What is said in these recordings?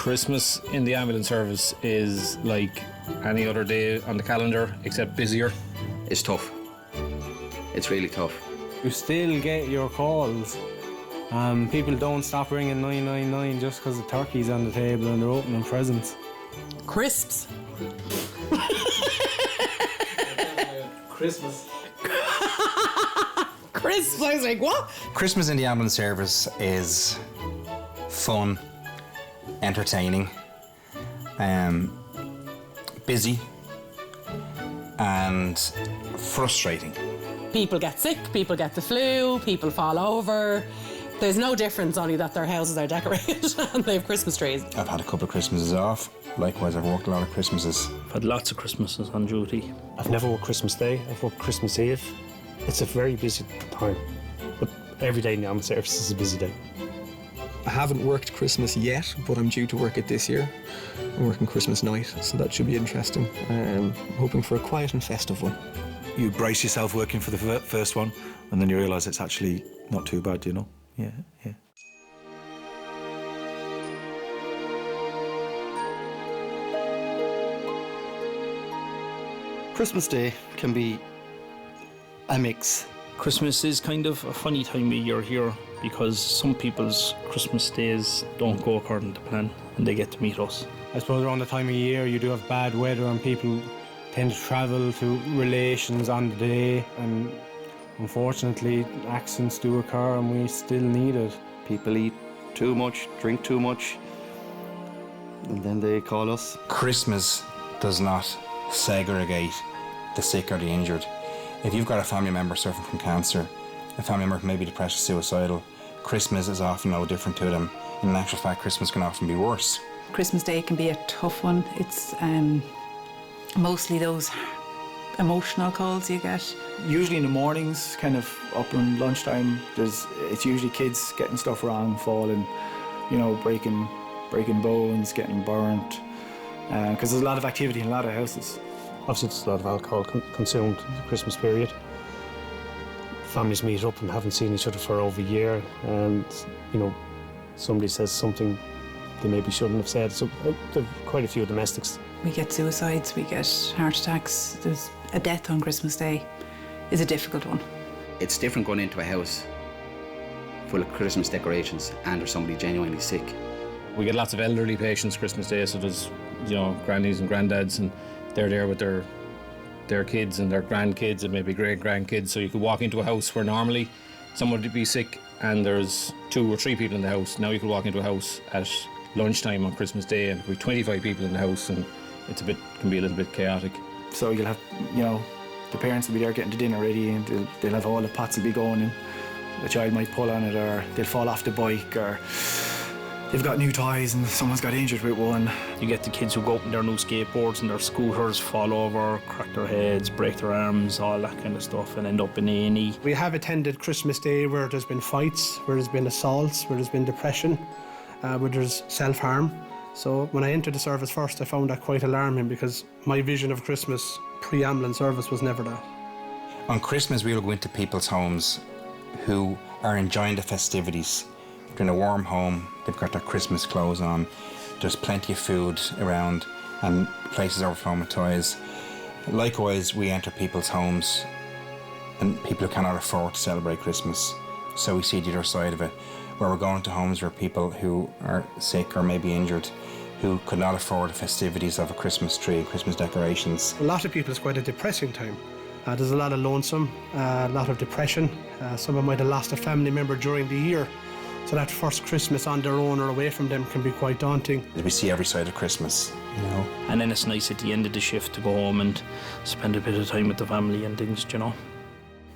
Christmas in the ambulance service is like any other day on the calendar, except busier. It's tough. It's really tough. You still get your calls. People don't stop ringing 999 just because the turkey's on the table and they're opening presents. Crisps. Christmas. Crisps. I was like, what? Christmas in the ambulance service is fun, entertaining, busy, and frustrating. People get sick, people get the flu, people fall over. There's no difference, only that their houses are decorated and they have Christmas trees. I've had a couple of Christmases off. Likewise, I've worked a lot of Christmases. I've had lots of Christmases on duty. I've never worked Christmas Day, I've worked Christmas Eve. It's a very busy time, but every day in the ambulance service is a busy day. I haven't worked Christmas yet, but I'm due to work it this year. I'm working Christmas night, so that should be interesting. I'm hoping for a quiet and festive one. You brace yourself working for the first one, and then you realise it's actually not too bad, you know? Yeah. Christmas Day can be a mix. Christmas is kind of a funny time of year here because some people's Christmas days don't go according to plan and they get to meet us. I suppose around the time of year you do have bad weather and people tend to travel to relations on the day, and unfortunately accidents do occur and we still need it. People eat too much, drink too much, and then they call us. Christmas does not segregate the sick or the injured. If you've got a family member suffering from cancer, a family member may be depressed or suicidal, Christmas is often no different to them. In actual fact, Christmas can often be worse. Christmas Day can be a tough one. It's mostly those emotional calls you get. Usually in the mornings, kind of up around lunchtime, it's usually kids getting stuff wrong, falling, you know, breaking bones, getting burnt, because there's a lot of activity in a lot of houses. Obviously there's a lot of alcohol consumed in the Christmas period. Families meet up and haven't seen each other for over a year, and you know, somebody says something they maybe shouldn't have said. So there are quite a few domestics. We get suicides, we get heart attacks. There's a death on Christmas Day is a difficult one. It's different going into a house full of Christmas decorations and there's somebody genuinely sick. We get lots of elderly patients Christmas Day, so there's, you know, grannies and granddads, and they're there with their kids and their grandkids and maybe great-grandkids. So you could walk into a house where normally someone would be sick and there's 2 or 3 people in the house. Now you could walk into a house at lunchtime on Christmas Day and there could be 25 people in the house, and can be a little bit chaotic. So you'll have, you know, the parents will be there getting the dinner ready, and they'll have all the pots will be going, and the child might pull on it, or they'll fall off the bike, or they've got new toys and someone's got injured with one. You get the kids who go up in their new skateboards and their scooters, fall over, crack their heads, break their arms, all that kind of stuff, and end up in A&E. We have attended Christmas Day where there's been fights, where there's been assaults, where there's been depression, where there's self-harm. So when I entered the service first, I found that quite alarming, because my vision of Christmas pre-ambulance service was never that. On Christmas, we'll go into people's homes who are enjoying the festivities. They're in a warm home, they've got their Christmas clothes on, there's plenty of food around and places overflowing with toys. Likewise, we enter people's homes and people who cannot afford to celebrate Christmas. So we see the other side of it, where we're going to homes where people who are sick or maybe injured, who could not afford the festivities of a Christmas tree, Christmas decorations. A lot of people, it's quite a depressing time. There's a lot of lonesome, a lot of depression. Someone might have lost a family member during the year, so that first Christmas on their own or away from them can be quite daunting. We see every side of Christmas, you know. And then it's nice at the end of the shift to go home and spend a bit of time with the family and things, you know.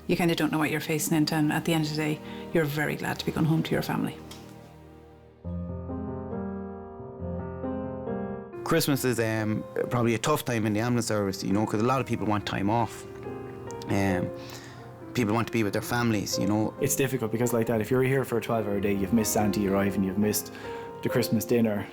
You kind of don't know what you're facing into, and at the end of the day, you're very glad to be going home to your family. Christmas is probably a tough time in the ambulance service, you know, because a lot of people want time off. People want to be with their families, you know. It's difficult because, like that, if you're here for a 12-hour day, you've missed Santa arriving, you've missed the Christmas dinner,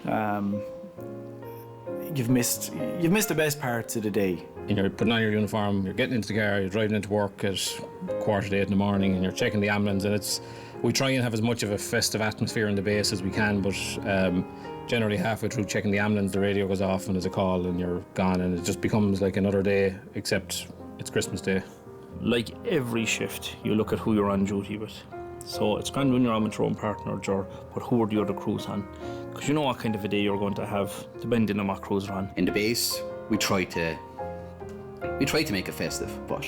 you've missed the best parts of the day. And you're putting on your uniform, you're getting into the car, you're driving into work at 7:45 in the morning, and you're checking the ambulance, and we try and have as much of a festive atmosphere in the base as we can, but generally halfway through checking the ambulance, the radio goes off and there's a call and you're gone, and it just becomes like another day, except it's Christmas Day. Like every shift, you look at who you're on duty with. So it's grand when you're on with your own partner, but who are the other crews on? Because you know what kind of a day you're going to have, depending on what crews are on. In the base, we try to make it festive, but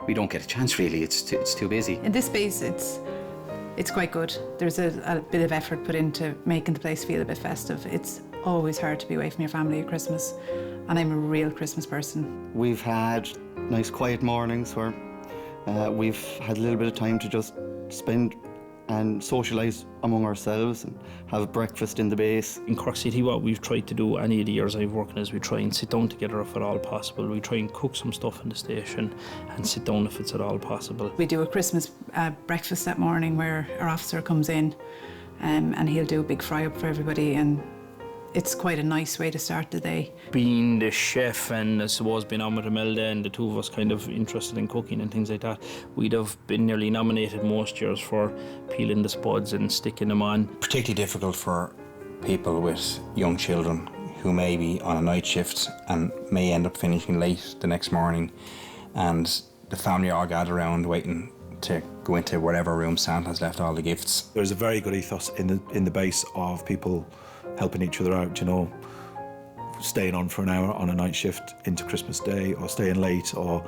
we don't get a chance really. It's too busy. In this base, it's quite good. There's a bit of effort put into making the place feel a bit festive. It's always hard to be away from your family at Christmas, and I'm a real Christmas person. We've had nice quiet mornings where we've had a little bit of time to just spend and socialise among ourselves and have a breakfast in the base. In Cork City, what we've tried to do any of the years I've worked is we try and sit down together if at all possible. We try and cook some stuff in the station and sit down if it's at all possible. We do a Christmas breakfast that morning where our officer comes in and he'll do a big fry up for everybody, and it's quite a nice way to start the day. Being the chef and I suppose being on with Imelda and the two of us kind of interested in cooking and things like that, we'd have been nearly nominated most years for peeling the spuds and sticking them on. Particularly difficult for people with young children who may be on a night shift and may end up finishing late the next morning, and the family all gather around waiting to go into whatever room Santa's left all the gifts. There's a very good ethos in the base of people helping each other out, you know, staying on for an hour on a night shift into Christmas Day, or staying late, or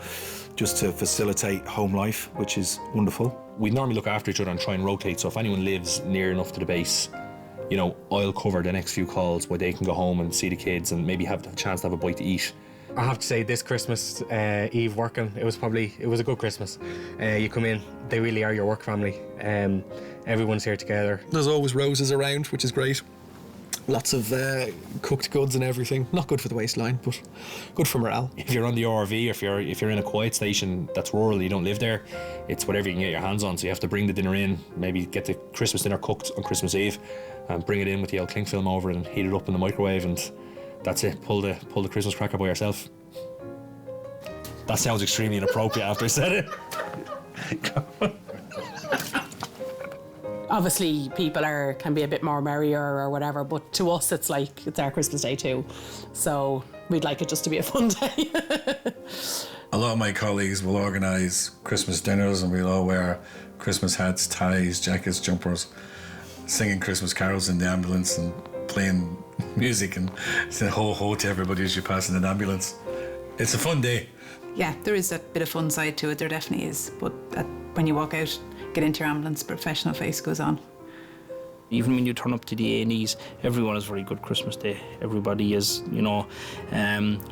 just to facilitate home life, which is wonderful. We normally look after each other and try and rotate, so if anyone lives near enough to the base, you know, I'll cover the next few calls where they can go home and see the kids and maybe have the chance to have a bite to eat. I have to say, this Christmas Eve working, it was a good Christmas. You come in, they really are your work family. Everyone's here together. There's always roses around, which is great. Lots of cooked goods and everything. Not good for the waistline, but good for morale. If you're on the RV, if you're in a quiet station that's rural, you don't live there, it's whatever you can get your hands on. So you have to bring the dinner in, maybe get the Christmas dinner cooked on Christmas Eve, and bring it in with the old cling film over it and heat it up in the microwave, and that's it. Pull the Christmas cracker by yourself. That sounds extremely inappropriate after I said it. Obviously, people can be a bit more merrier or whatever, but to us, it's like it's our Christmas Day too. So we'd like it just to be a fun day. A lot of my colleagues will organise Christmas dinners, and we'll all wear Christmas hats, ties, jackets, jumpers, singing Christmas carols in the ambulance and playing music and saying ho ho to everybody as you pass in an ambulance. It's a fun day. Yeah, there is a bit of fun side to it, there definitely is. But when you walk out, get into your ambulance, professional face goes on. Even when you turn up to the A&Es, everyone has very good Christmas Day. Everybody is, you know,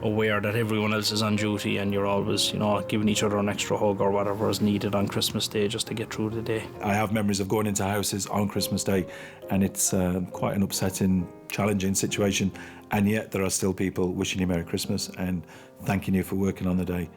aware that everyone else is on duty, and you're always, you know, giving each other an extra hug or whatever is needed on Christmas Day just to get through the day. I have memories of going into houses on Christmas Day, and it's quite an upsetting, challenging situation, and yet there are still people wishing you Merry Christmas and thanking you for working on the day.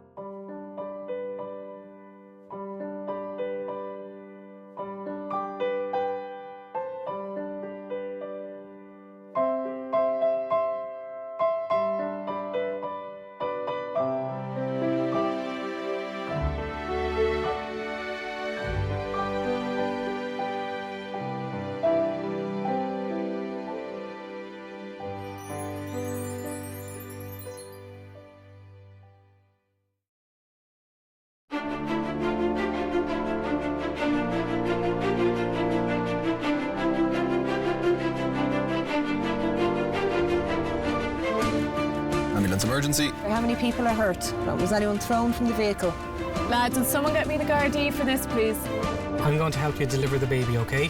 Ambulance emergency. How many people are hurt? Was anyone thrown from the vehicle? Lads, will someone get me the Gardaí for this, please? I'm going to help you deliver the baby, okay?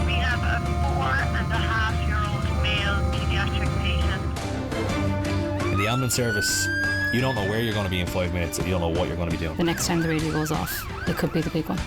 We have a 4.5-year-old male paediatric patient. In the ambulance service, you don't know where you're going to be in 5 minutes, and you don't know what you're going to be doing. The next time the radio goes off, it could be the big one.